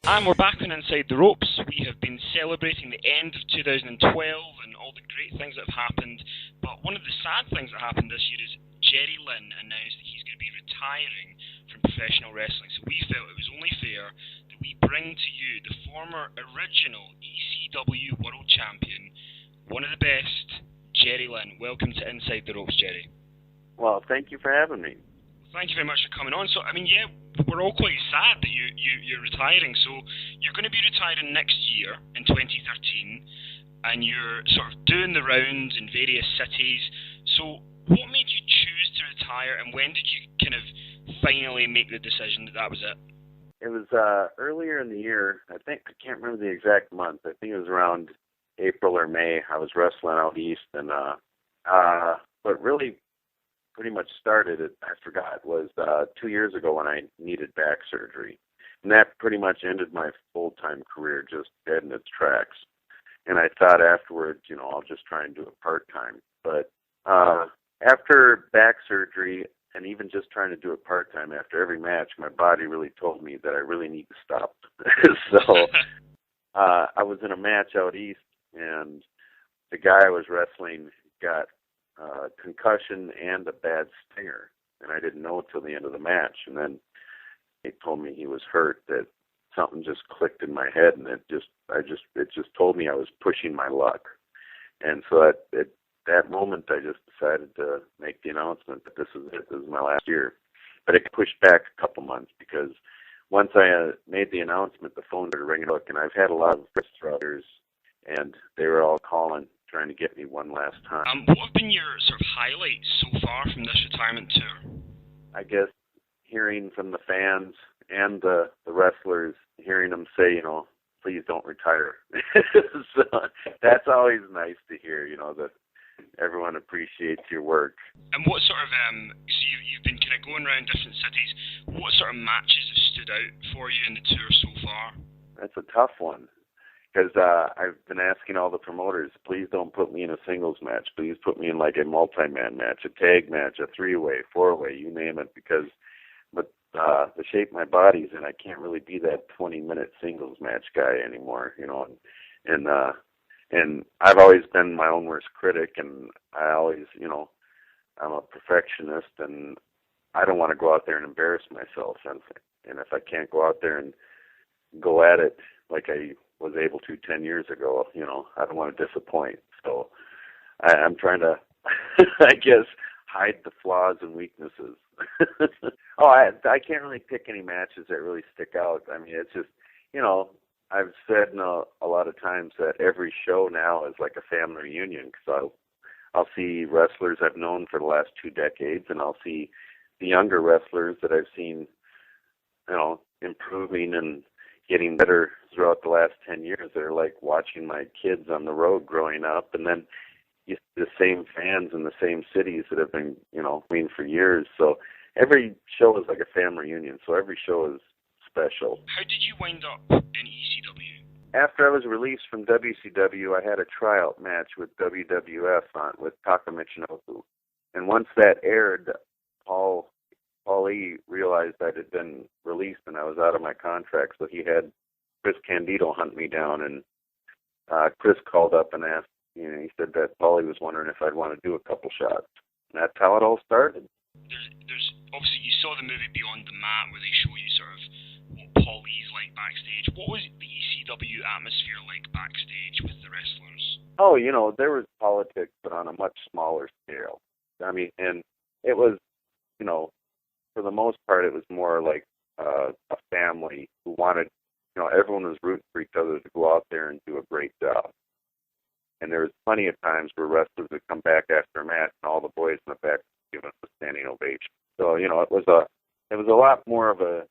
And we're back on Inside the Ropes. We have been celebrating the end of 2012 and all the great things that have happened, but one of the sad things that happened this year is Jerry Lynn announced that he's going to be retiring from professional wrestling, so we felt it was only fair that we bring to you the former original ECW World Champion, one of the best, Jerry Lynn. Welcome to Inside the Ropes, Jerry. Well, thank you for having me. Thank you very much for coming on. So, I mean, yeah, we're all quite sad that you're retiring. So, you're going to be retiring next year in 2013, and you're sort of doing the rounds in various cities. So, what made you choose to retire, and when did you kind of finally make the decision that that was it? It was earlier in the year. I can't remember the exact month. I think it was around April or May. I was wrestling out east, and but really, pretty much started it, I forgot, was 2 years ago when I needed back surgery. And that pretty much ended my full-time career, just dead in its tracks. And I thought afterwards, I'll just try and do it part-time. But after back surgery, and even just trying to do it part-time, after every match, my body really told me that I really need to stop. So I was in a match out east, and the guy I was wrestling got concussion and a bad stinger, and I didn't know till the end of the match. And then he told me he was hurt, that something just clicked in my head, and it just told me I was pushing my luck. And so at that moment, I just decided to make the announcement that this is it. This is my last year. But it pushed back a couple months, because once I made the announcement, the phone started ringing. And I've had a lot of brothers, and they were all calling, trying to get me one last time. What have been your sort of highlights so far from this retirement tour? I guess hearing from the fans and the wrestlers, hearing them say, please don't retire. So that's always nice to hear, that everyone appreciates your work. And what sort of, so you've been kind of going around different cities, what sort of matches have stood out for you in the tour so far? That's a tough one. Because I've been asking all the promoters, please don't put me in a singles match. Please put me in like a multi-man match, a tag match, a three-way, four-way, you name it. Because the shape my body's in, I can't really be that 20-minute singles match guy anymore, And I've always been my own worst critic, and I always, I'm a perfectionist, and I don't want to go out there and embarrass myself. And if I can't go out there and go at it like I was able to 10 years ago, I don't want to disappoint. So I'm trying to, I guess, hide the flaws and weaknesses. I can't really pick any matches that really stick out. I mean, it's just, I've said a lot of times that every show now is like a family reunion, because I'll see wrestlers I've known for the last 2 decades, and I'll see the younger wrestlers that I've seen, improving and getting better throughout the last 10 years. They're like watching my kids on the road growing up, and then the same fans in the same cities that have been, queen for years. So every show is like a family reunion. So every show is special. How did you wind up in ECW? After I was released from WCW, I had a tryout match with WWF with Taka Michinoku. And once that aired, Paul E realized I had been released and I was out of my contract, so he had Chris Candido hunt me down, and Chris called up and asked, he said that Paulie was wondering if I'd want to do a couple shots. And that's how it all started. There's obviously, you saw the movie Beyond the Mat, where they show you sort of what Paul E's like backstage. What was the ECW atmosphere like backstage with the wrestlers? Oh, there was politics, but on a much smaller scale. I mean, and it was, for the most part, it was more like a family who wanted, everyone was rooting for each other to go out there and do a great job. And there was plenty of times where wrestlers would come back after a match, and all the boys in the back would give us a standing ovation. So, it was a lot more of a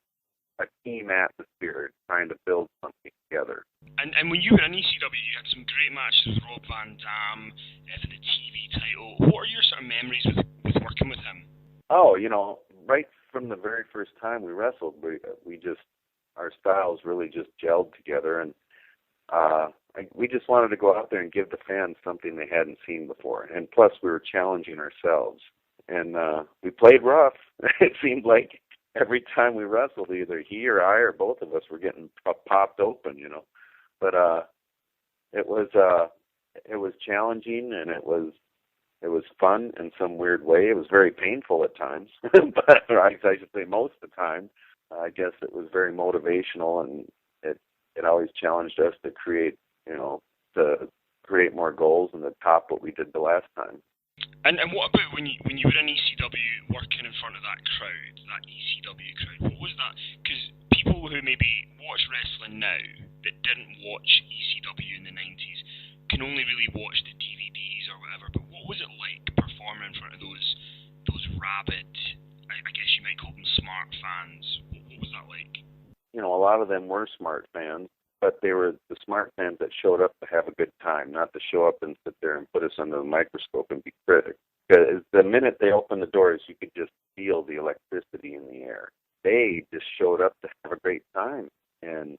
team atmosphere, trying to build something together. And when you were in ECW, you had some great matches with Rob Van Dam for the TV title. What are your sort of memories with working with him? Oh, right from the very first time we wrestled, we just, our styles really just gelled together, and we just wanted to go out there and give the fans something they hadn't seen before. And plus, we were challenging ourselves. And we played rough. It seemed like every time we wrestled, either he or I or both of us were getting popped open, But it was challenging, and it was fun in some weird way. It was very painful at times, but I should say most of the time. I guess it was very motivational, and it always challenged us to create more goals and to top what we did the last time. And what about when you were in ECW working in front of that crowd, that ECW crowd? What was that? Because people who maybe watch wrestling now that didn't watch ECW in the 90s can only really watch the DVDs or whatever. But what was it like performing in front of those rabid, I guess you might call them smart fans? What was that like? A lot of them were smart fans, but they were the smart fans that showed up to have a good time, not to show up and sit there and put us under the microscope and be critics. Because the minute they opened the doors, you could just feel the electricity in the air. They just showed up to have a great time. And,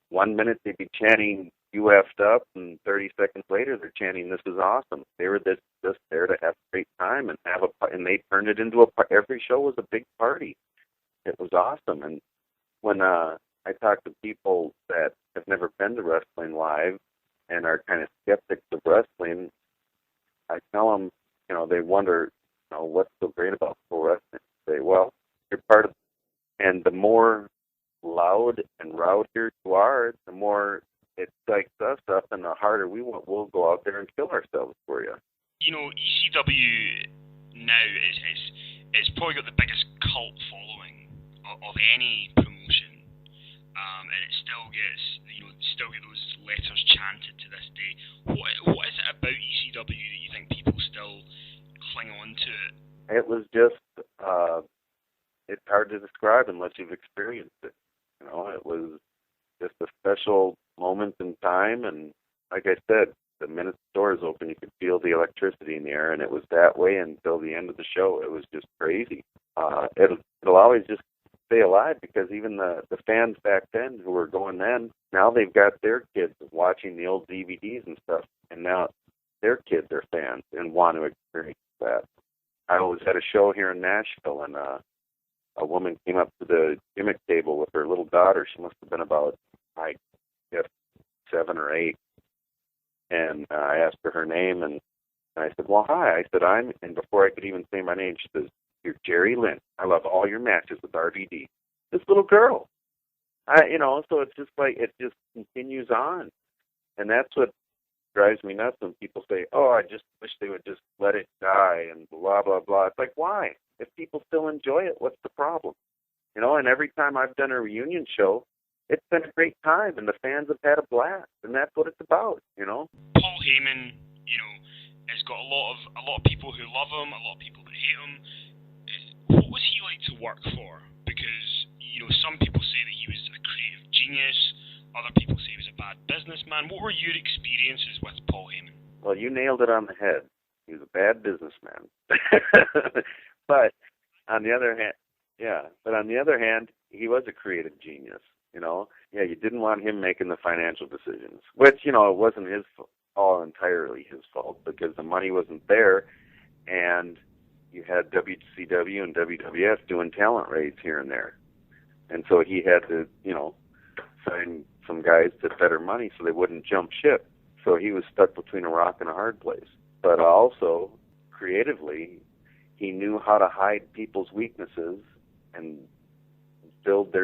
1 minute they'd be chanting, "You effed up," and 30 seconds later they're chanting, "This is awesome." They were just there to have a great time and and they turned it into every show was a big party. It was awesome. And when I talk to people that have never been to wrestling live and are kind of skeptics of wrestling, I tell them, they wonder, what's so great about pro wrestling? They say, well, you're part of, and the more loud and rowdier you are, the more it psychs us up, and the harder we'll go out there and kill ourselves for you. ECW now is probably got the biggest cult following of any promotion, and it still gets get those letters chanted to this day. What is it about ECW that you think people still cling on to it? It was just it's hard to describe unless you've experienced it. It was just a special moment in time, and like I said, the minute the doors open, you could feel the electricity in the air, and it was that way until the end of the show. It was just crazy. It'll always just stay alive, because even the fans back then who were going then, now they've got their kids watching the old DVDs and stuff, and now their kids are fans and want to experience that. I was at a show here in Nashville, and a woman came up to the gimmick table with her little daughter. She must have been about, I guess, 7 or 8. And I asked her name, and I said, well, hi. I said, and before I could even say my name, she says, you're Jerry Lynn. I love all your matches with RVD. This little girl. So it's just like, it just continues on. And that's what drives me nuts when people say, oh, I just wish they would just let it die and blah, blah, blah. It's like, why? If people still enjoy it, what's the problem? And every time I've done a reunion show, it's been a great time, and the fans have had a blast, and that's what it's about, Paul Heyman, has got a lot of people who love him, a lot of people that hate him. What was he like to work for? Because, some people say that he was a creative genius, other people say he was a bad businessman. What were your experiences with Paul Heyman? Well, you nailed it on the head. He was a bad businessman. But on the other hand, he was a creative genius. You didn't want him making the financial decisions, which, it wasn't entirely his fault, because the money wasn't there, and you had WCW and WWF doing talent raids here and there. And so he had to, sign some guys to better money so they wouldn't jump ship. So he was stuck between a rock and a hard place. But also, creatively, he knew how to hide people's weaknesses and build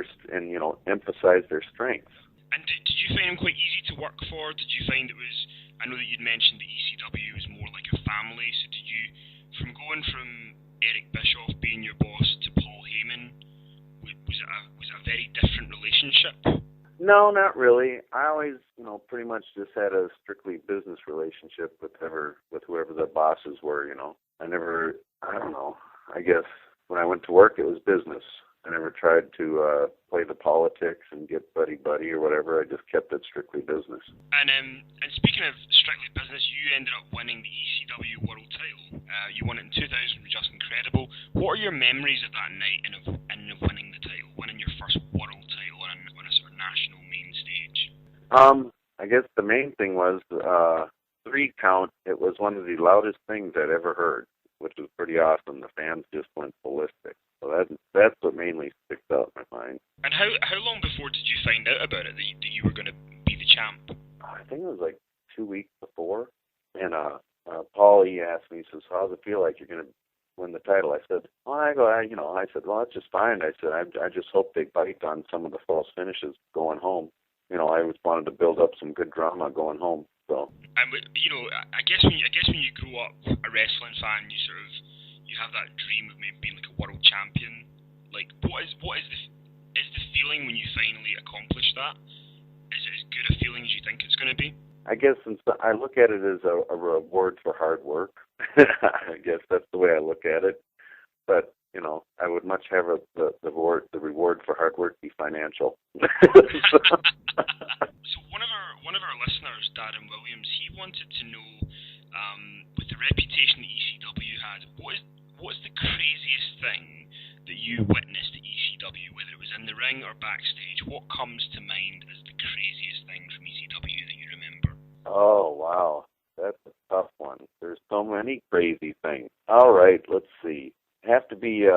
emphasize their strengths. And did you find him quite easy to work for? Did you find I know that you'd mentioned that ECW was more like a family, so did you, from going from Eric Bischoff being your boss to Paul Heyman, was it a very different relationship? No, not really. I always, pretty much just had a strictly business relationship with whoever the bosses were, I don't know. I guess when I went to work, it was business. I never tried to play the politics and get buddy-buddy or whatever. I just kept it strictly business. And speaking of strictly business, you ended up winning the ECW World title. You won it in 2000, which was just incredible. What are your memories of that night and of winning the title, winning your first world title on a sort of national main stage? I guess the main thing was 3 count. It was one of the loudest things I'd ever heard, which was pretty awesome. The fans just went ballistic. So that's what mainly sticks out in my mind. And how long before did you find out about it, that you were going to be the champ? I think it was like 2 weeks before, and Paul, he asked me, he says, "How does it feel like you're going to win the title?" I said, "Well, I said, well, it's just fine." I said, I just hope they bite on some of the false finishes going home. I always wanted to build up some good drama going home. So. And I guess when you grow up a wrestling fan, you have that dream of maybe being like a world champion. Like, what is the feeling when you finally accomplish that? Is it as good a feeling as you think it's going to be? I guess since I look at it as a reward for hard work. I guess that's the way I look at it. But I would much have the reward for hard work be financial. So one of our listeners, Darren Williams, he wanted to know, with the reputation that ECW had, what's the craziest thing that you witnessed at ECW, whether it was in the ring or backstage? What comes to mind as the craziest thing from ECW that you remember? Oh, wow. That's a tough one. There's so many crazy things. All right, let's see. It'd have to be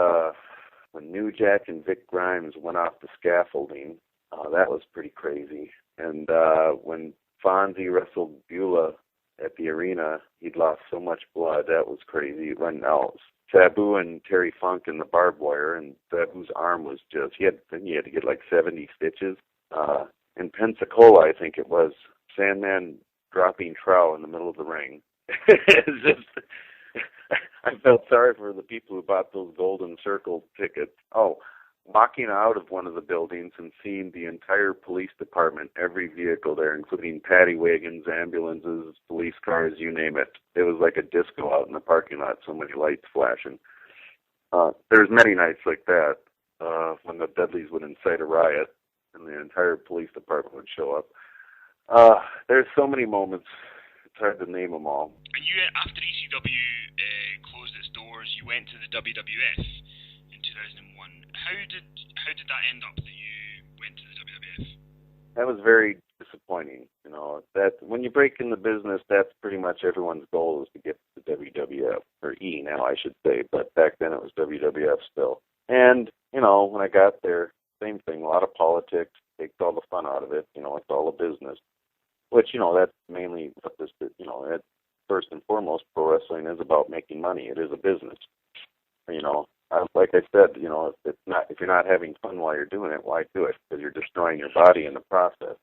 when New Jack and Vic Grimes went off the scaffolding. That was pretty crazy. And when Fonzie wrestled Beulah at the arena, he'd lost so much blood. That was crazy. When Sabu and Terry Funk in the barbed wire, and Sabu's arm was just, he had to get like 70 stitches. In Pensacola, I think it was, Sandman dropping trowel in the middle of the ring. It's just, I felt sorry for the people who bought those Golden Circle tickets. Walking out of one of the buildings and seeing the entire police department, every vehicle there, including paddy wagons, ambulances, police cars, you name it. It was like a disco out in the parking lot, so many lights flashing. There's many nights like that when the Dudleys would incite a riot and the entire police department would show up. There's so many moments, it's hard to name them all. And you, after ECW closed its doors, you went to the WWF in 2001. How did that end up that you went to the WWF? That was very disappointing. That when you break in the business, that's pretty much everyone's goal is to get to the WWF, or E now I should say, but back then it was WWF still. And, when I got there, same thing, a lot of politics, takes all the fun out of it, it's all a business. Which, that's mainly what this, that first and foremost, pro wrestling is about making money. It is a business. Like I said, if you're not having fun while you're doing it, why do it? Because you're destroying your body in the process.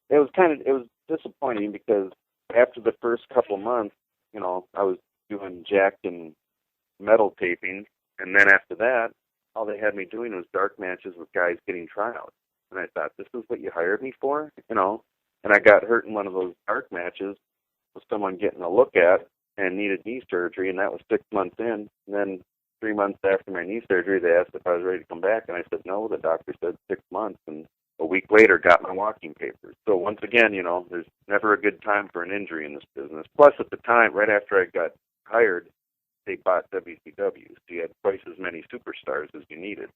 It was disappointing because after the first couple months, I was doing jack and metal taping, and then after that, all they had me doing was dark matches with guys getting tryouts. And I thought, this is what you hired me for? And I got hurt in one of those dark matches with someone getting a look at and needed knee surgery, and that was 6 months in. And then 3 months after my knee surgery, they asked if I was ready to come back, and I said no. The doctor said 6 months, and a week later got my walking papers. So once again, there's never a good time for an injury in this business. Plus, at the time, right after I got hired, they bought WCW, so you had twice as many superstars as you needed.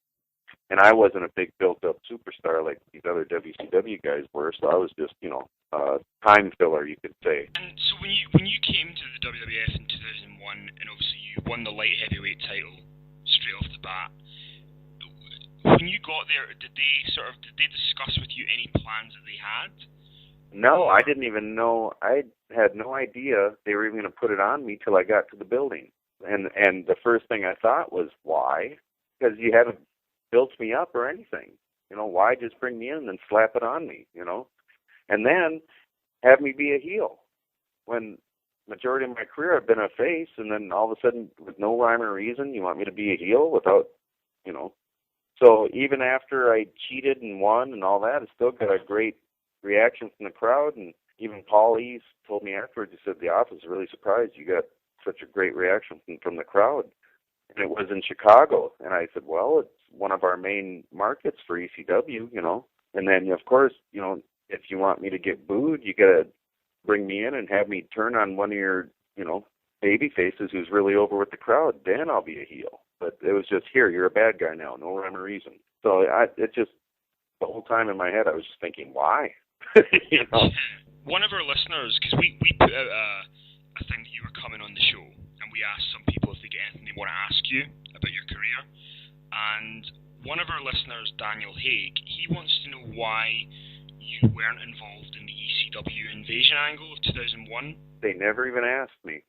And I wasn't a big built-up superstar like these other WCW guys were, so I was just, time filler, you could say. And so when you came to the WWF in 2001, and obviously you won the light heavyweight title straight off the bat, when you got there, did they discuss with you any plans that they had? No, I didn't even know. I had no idea they were even going to put it on me till I got to the building. And the first thing I thought was, why? Because you haven't built me up or anything. Why just bring me in and then slap it on me, And then have me be a heel. When majority of my career I've been a face, and then all of a sudden, with no rhyme or reason, you want me to be a heel without, So even after I cheated and won and all that, I still got a great reaction from the crowd. And even Paul Heyman told me afterwards, he said, the office is really surprised you got such a great reaction from the crowd. And it was in Chicago. And I said, well, it's one of our main markets for ECW, And then, of course, if you want me to get booed, you got to bring me in and have me turn on one of your, baby faces who's really over with the crowd. Then I'll be a heel. But it was just, here, you're a bad guy now, no rhyme or reason. So it just, the whole time in my head, I was just thinking, why? One of our listeners, because we put out a thing that you were coming on the show, and we asked some people if they get anything they want to ask you about your career. And one of our listeners, Daniel Haig, he wants to know why you weren't involved in the ECW invasion angle of 2001. They never even asked me.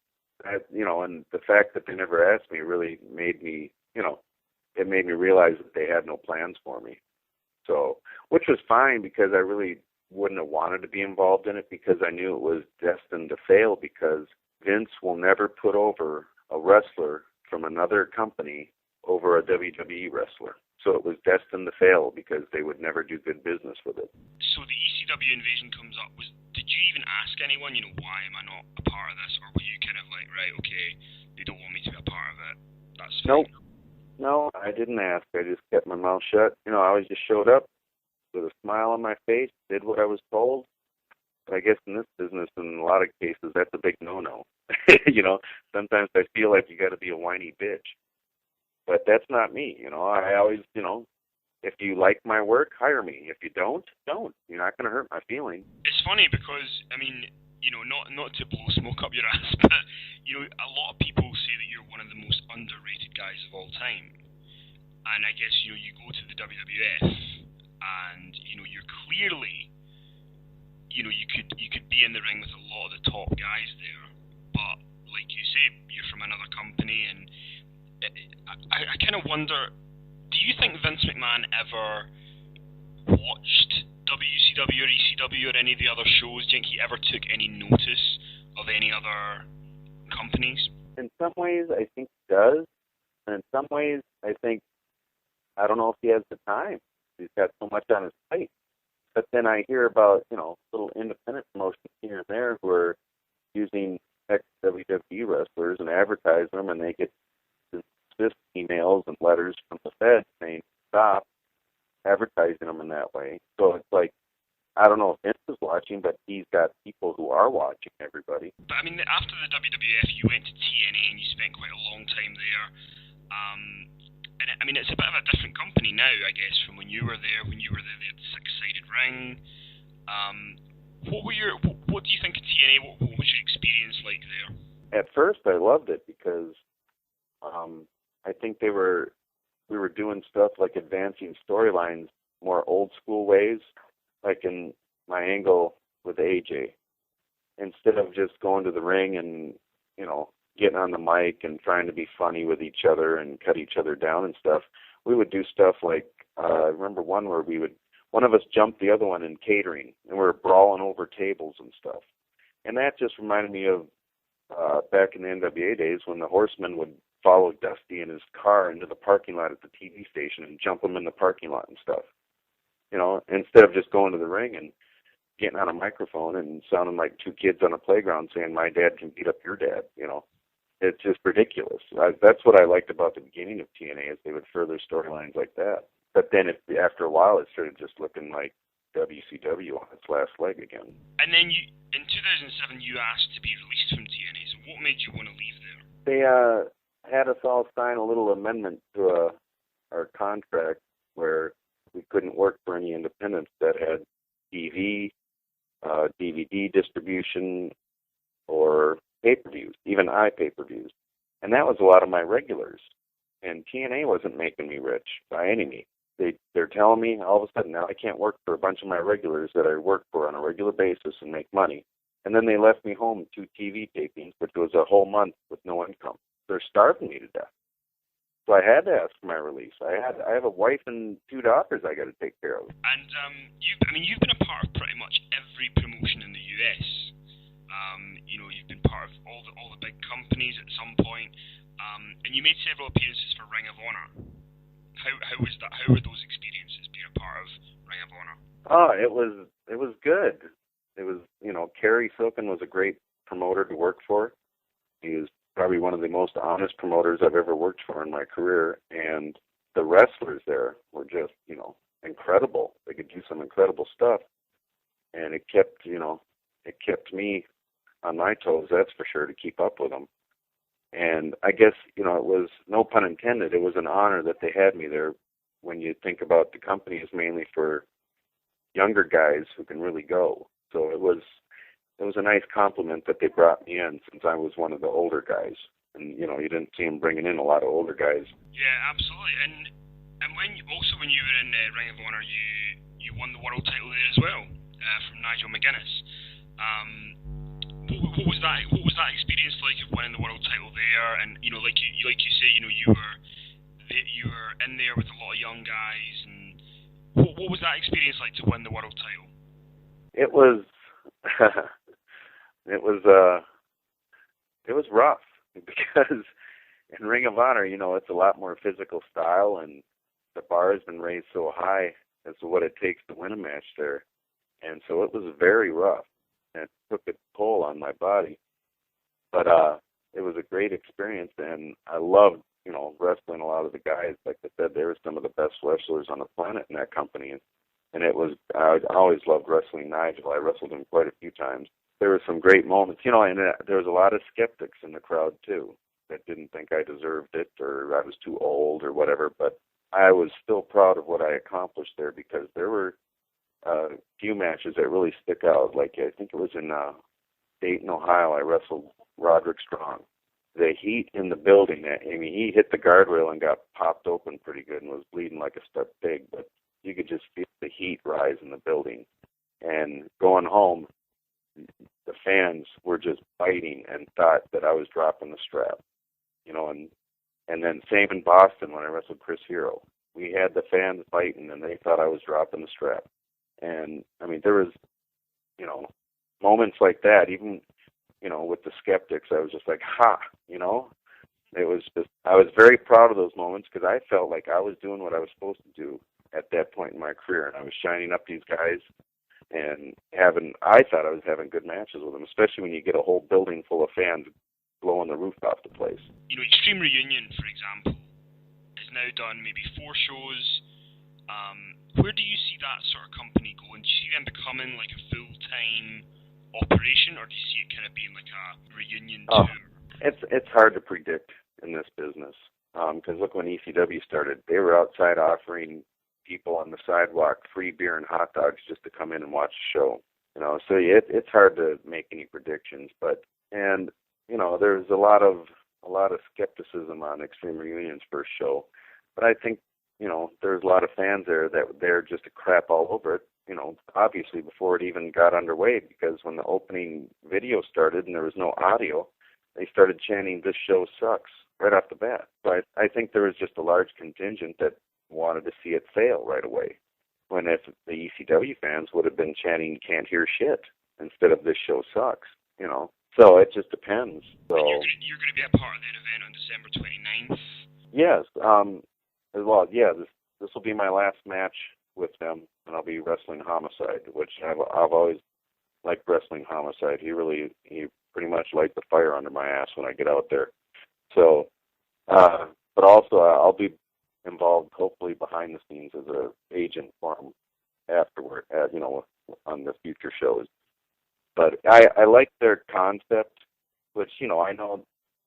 And the fact that they never asked me really made me, it made me realize that they had no plans for me. So, which was fine because I really wouldn't have wanted to be involved in it because I knew it was destined to fail because Vince will never put over a wrestler from another company over a WWE wrestler. So it was destined to fail because they would never do good business with it. So the ECW invasion comes up. Did you even ask anyone, why am I not a part of this? Or were you kind of like, right, okay, they don't want me to be a part of it. That's fine. Nope. No, I didn't ask. I just kept my mouth shut. I always just showed up with a smile on my face, did what I was told. But I guess in this business, in a lot of cases, that's a big no-no. Sometimes I feel like you got to be a whiny bitch. But that's not me. I always, if you like my work, hire me. If you don't. You're not going to hurt my feelings. It's funny because, not to blow smoke up your ass, but, a lot of people say that you're one of the most underrated guys of all time. And I guess, you go to the WWF and, you're clearly, you could be in the ring with a lot of the top guys there. But, like you say, you're from another company and I kind of wonder, do you think Vince McMahon ever watched WCW or ECW or any of the other shows? Do you think he ever took any notice of any other companies? In some ways, I think he does. And in some ways, I don't know if he has the time. He's got so much on his plate. But then I hear about, little independent promotions here and there who are using ex-WWE wrestlers and advertise them, and they get dismissed emails and letters from the Fed saying, stop advertising them in that way. So it's like, I don't know if Vince is watching, but he's got people who are watching everybody. But after the WWF, you went to TNA and you spent quite a long time there. And it's a bit of a different company now, I guess, from when you were there. When you were there, they had the six-sided ring. What do you think of TNA? What was your experience like there? At first, I loved it because I think we were doing stuff like advancing storylines more old school ways, like in my angle with AJ. Instead of just going to the ring and, getting on the mic and trying to be funny with each other and cut each other down and stuff, we would do stuff like, I remember one where one of us jumped the other one in catering, and we were brawling over tables and stuff. And that just reminded me of back in the NWA days when the Horsemen would follow Dusty in his car into the parking lot at the TV station and jump him in the parking lot and stuff. Instead of just going to the ring and getting on a microphone and sounding like two kids on a playground saying, my dad can beat up your dad, It's just ridiculous. That's what I liked about the beginning of TNA is they would further storylines like that. But then after a while, it started just looking like WCW on its last leg again. And then in 2007, you asked to be released from TNA. So what made you want to leave there? They had us all sign a little amendment to our contract where we couldn't work for any independents that had TV, DVD distribution, or pay-per-views, even pay-per-views. And that was a lot of my regulars. And TNA wasn't making me rich by any means. They're telling me all of a sudden now I can't work for a bunch of my regulars that I work for on a regular basis and make money. And then they left me home 2 TV tapings, which was a whole month with no income. They're starving me to death. So I had to ask for my release. I have a wife and 2 daughters I got to take care of. And you've been a part of pretty much every promotion in the US. You've been part of all the big companies at some point, and you made several appearances for Ring of Honor. How was that? How were those experiences being a part of Ring of Honor? Oh, it was good. It was Kerry Silken was a great promoter to work for. He was probably one of the most honest promoters I've ever worked for in my career, and the wrestlers there were just incredible. They could do some incredible stuff, and it kept me on my toes, that's for sure, to keep up with them. And I guess, it was, no pun intended, it was an honor that they had me there. When you think about the company is mainly for younger guys who can really go. So it was a nice compliment that they brought me in since I was one of the older guys. And, you didn't see them bringing in a lot of older guys. Yeah, absolutely. And And when you were in Ring of Honor, you won the world title there as well from Nigel McGuinness. What was that? What was that experience like of winning the world title there? And like you say, you were in there with a lot of young guys. And what was that experience like to win the world title? It was, it was rough because in Ring of Honor, it's a lot more physical style, and the bar has been raised so high as to what it takes to win a match there. And so it was very rough, and it took a toll on my body. But it was a great experience, and I loved, wrestling a lot of the guys. Like I said, they were some of the best wrestlers on the planet in that company. And I always loved wrestling Nigel. I wrestled him quite a few times. There were some great moments, and there was a lot of skeptics in the crowd, too, that didn't think I deserved it or I was too old or whatever. But I was still proud of what I accomplished there because there were a few matches that really stick out. Like I think it was in Dayton, Ohio, I wrestled Roderick Strong. The heat in the building, he hit the guardrail and got popped open pretty good and was bleeding like a stuck pig, but you could just feel the heat rise in the building. And going home, the fans were just biting and thought that I was dropping the strap, and then same in Boston when I wrestled Chris Hero. We had the fans biting and they thought I was dropping the strap. And there was, moments like that, even, with the skeptics, I was just like, it was just, I was very proud of those moments because I felt like I was doing what I was supposed to do at that point in my career, and I was shining up these guys and I thought I was having good matches with them, especially when you get a whole building full of fans blowing the roof off the place. Extreme Reunion, for example, has now done maybe 4 shows. Where do you see that sort of company going? Do you see them becoming like a full-time operation, or do you see it kind of being like a reunion tour? It's hard to predict in this business because look, when ECW started, they were outside offering people on the sidewalk free beer and hot dogs just to come in and watch the show. So it's hard to make any predictions, there's a lot of skepticism on Extreme Reunion's first show, but I think there's a lot of fans there that they're just a crap all over it. Obviously before it even got underway, because when the opening video started and there was no audio, they started chanting, "This show sucks," right off the bat. So I think there was just a large contingent that wanted to see it fail right away, when if the ECW fans would have been chanting "Can't hear shit" instead of "This show sucks," So it just depends. So and you're going to be a part of that event on December 29th? Yes. Well, yeah, this will be my last match with them, and I'll be wrestling Homicide, which I've always liked wrestling Homicide. He pretty much lights the fire under my ass when I get out there. So, but also I'll be involved, hopefully behind the scenes as an agent for him afterward, on the future shows. But I like their concept, which, I know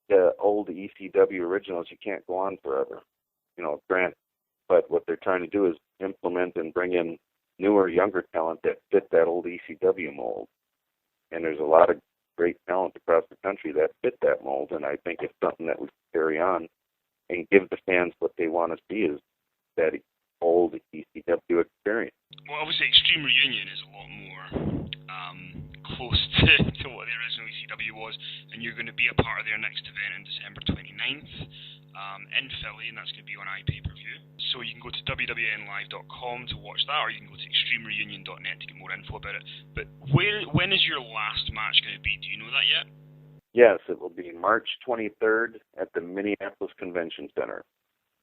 the old ECW originals, you can't go on forever, granted. But what they're trying to do is implement and bring in newer, younger talent that fit that old ECW mold. And there's a lot of great talent across the country that fit that mold, and I think it's something that we carry on and give the fans what they want to see, is that old ECW experience. Well, obviously Extreme Reunion is a lot more close to what the original ECW was, and you're going to be a part of their next event on December 29th in Philly, and that's going to be on iPay-per-view. So you can go to wwnlive.com to watch that, or you can go to extremereunion.net to get more info about it. But when is your last match going to be? Do you know that yet? Yes, it will be March 23rd at the Minneapolis Convention Center,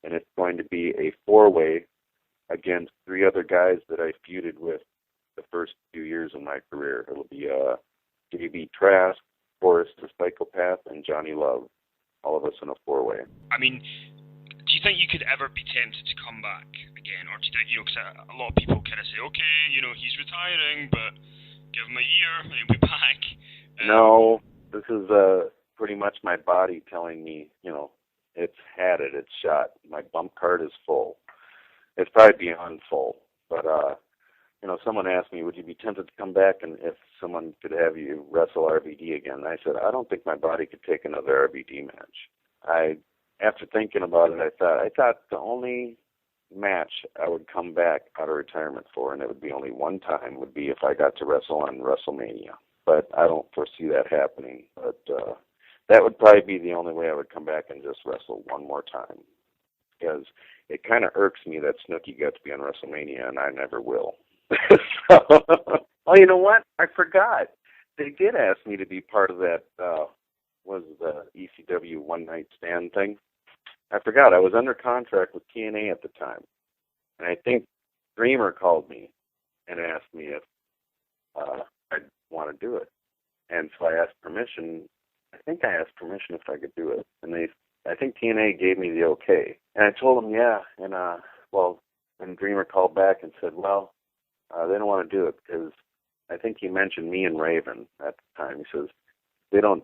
and it's going to be a 4-way against 3 other guys that I feuded with the first few years of my career. It'll be J.B. Trask, Forrest the Psychopath, and Johnny Love, all of us in a 4-way. Do you think you could ever be tempted to come back again, or do you think, because a lot of people kind of say, okay, he's retiring, but give him a year and he'll be back. No, this is pretty much my body telling me, it's had it, it's shot. My bump card is full. It's probably beyond full, but someone asked me, would you be tempted to come back and if someone could have you wrestle RVD again? And I said, I don't think my body could take another RVD match. After thinking about it, I thought the only match I would come back out of retirement for, and it would be only one time, would be if I got to wrestle on WrestleMania. But I don't foresee that happening. But that would probably be the only way I would come back and just wrestle one more time. Because it kind of irks me that Snooki got to be on WrestleMania, and I never will. So, oh, you know what? I forgot. They did ask me to be part of that, was the ECW one-night stand thing. I forgot. I was under contract with TNA at the time. And I think Dreamer called me and asked me if I'd want to do it. And so I asked permission. I think I asked permission if I could do it. And I think TNA gave me the okay. And I told them, yeah. And, and Dreamer called back and said, well, they don't want to do it because I think he mentioned me and Raven at the time. He says, they don't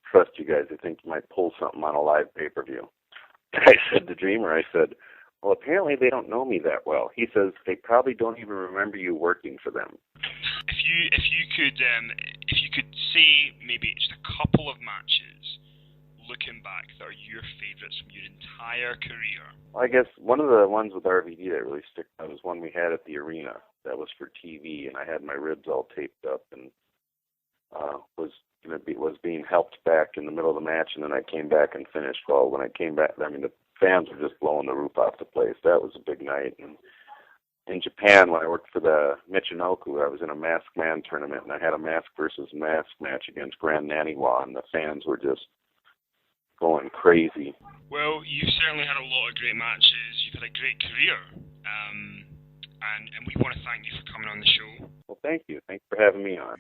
trust you guys. They think you might pull something on a live pay-per-view. I said to Dreamer, I said, well, apparently they don't know me that well. He says they probably don't even remember you working for them. If you could say maybe just a couple of matches looking back that are your favourites from your entire career. Well, I guess one of the ones with RVD that really stuck out was one we had at the arena that was for TV, and I had my ribs all taped up and was being helped back in the middle of the match, and then I came back and finished. Well, when I came back, I mean, the fans were just blowing the roof off the place. That was a big night. And in Japan, when I worked for the Michinoku, I was in a masked man tournament, and I had a mask versus mask match against Grand Naniwa, and the fans were just going crazy. Well, you've certainly had a lot of great matches. You've had a great career. And we want to thank you for coming on the show. Well, thank you. Thanks for having me on.